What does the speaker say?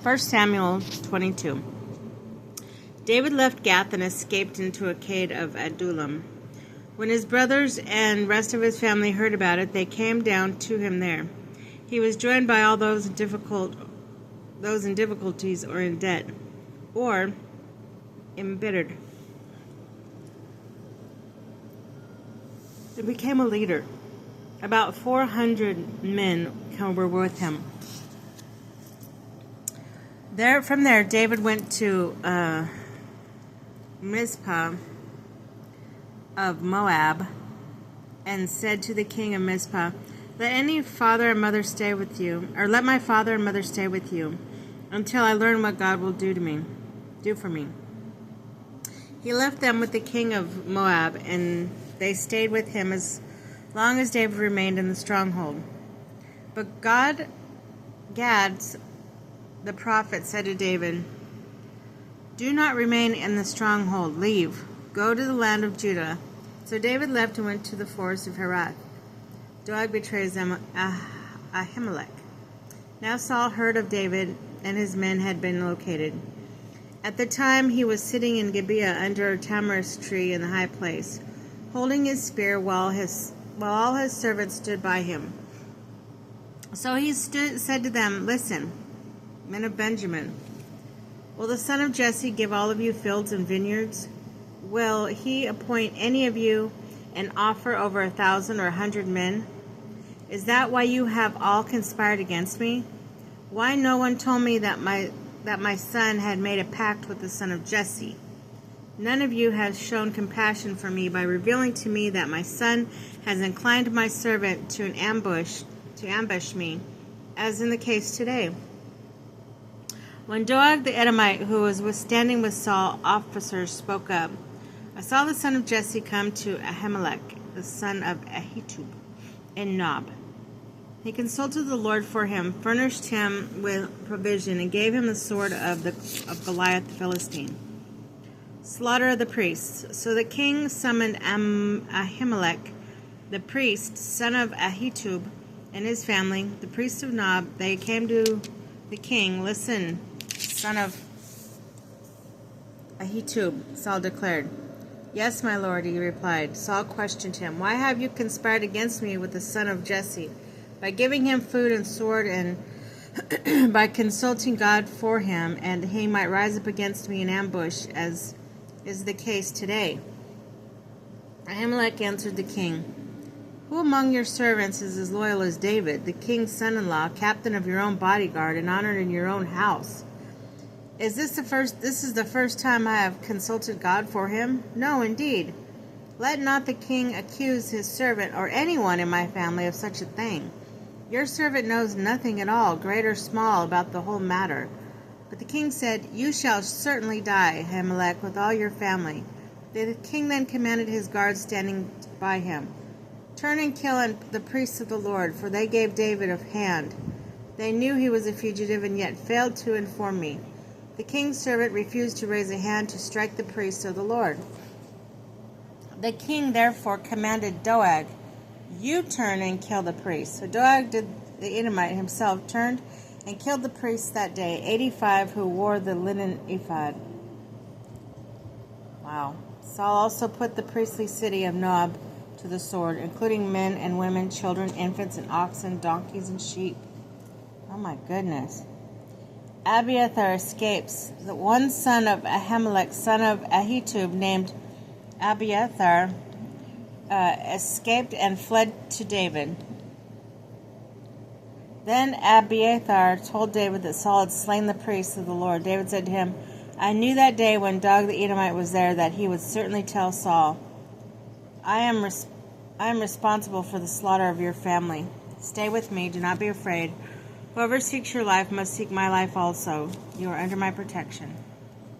1 Samuel 22. David left Gath and escaped into a cave of Adullam. When his brothers and rest of his family heard about it, they came down to him there. He was joined by all those in difficulties or in debt, or embittered. He became a leader. About 400 men were with him. From there, David went to Mizpah of Moab and said to the king of Mizpah, let my father and mother stay with you, until I learn what God will do for me. He left them with the king of Moab, and they stayed with him as long as David remained in the stronghold. But Gad, the prophet, said to David, do not remain in the stronghold. Leave. Go to the land of Judah. So David left and went to the forest of Herath. Doeg betrays Ahimelech. Now Saul heard of David, and his men had been located. At the time he was sitting in Gibeah under a tamarisk tree in the high place, holding his spear while all his servants stood by him. So he said to them, listen, men of Benjamin, will the son of Jesse give all of you fields and vineyards? Will he appoint any of you and offer over 1,000 or 100 men? Is that why you have all conspired against me? Why no one told me that my son had made a pact with the son of Jesse? None of you has shown compassion for me by revealing to me that my son has inclined my servant to ambush me, as in the case today. When Doeg the Edomite, who was standing with Saul's officers, spoke up, I saw the son of Jesse come to Ahimelech, the son of Ahitub, in NAB. He consulted the Lord for him, furnished him with provision, and gave him the sword of Goliath the Philistine. Slaughter of the priests. So the king summoned Ahimelech, the priest, son of Ahitub, and his family, the priest of NAB. They came to the king. Listen, son of Ahitub, Saul declared. Yes, my lord, he replied. Saul questioned him. Why have you conspired against me with the son of Jesse? By giving him food and sword, and by consulting God for him, and he might rise up against me in ambush, as is the case today. Ahimelech answered the king, who among your servants is as loyal as David, the king's son-in-law, captain of your own bodyguard, and honored in your own house? This is the first time I have consulted God for him? No, indeed. Let not the king accuse his servant or anyone in my family of such a thing. Your servant knows nothing at all, great or small, about the whole matter. But the king said, you shall certainly die, Ahimelech, with all your family. The king then commanded his guards standing by him, turn and kill the priests of the Lord, for they gave David a hand. They knew he was a fugitive and yet failed to inform me. The king's servant refused to raise a hand to strike the priests of the Lord. The king therefore commanded Doeg, you turn and kill the priests. So Doeg the Edomite himself turned and killed the priests that day, 85 who wore the linen ephod. Wow. Saul also put the priestly city of Nob to the sword, including men and women, children, infants, and oxen, donkeys, and sheep. Oh my goodness. Abiathar escapes. The one son of Ahimelech, son of Ahitub, named Abiathar, escaped and fled to David. Then Abiathar told David that Saul had slain the priests of the Lord. David said to him, I knew that day when Doeg the Edomite was there that he would certainly tell Saul, I am responsible for the slaughter of your family. Stay with me, do not be afraid. Whoever seeks your life must seek my life also. You are under my protection.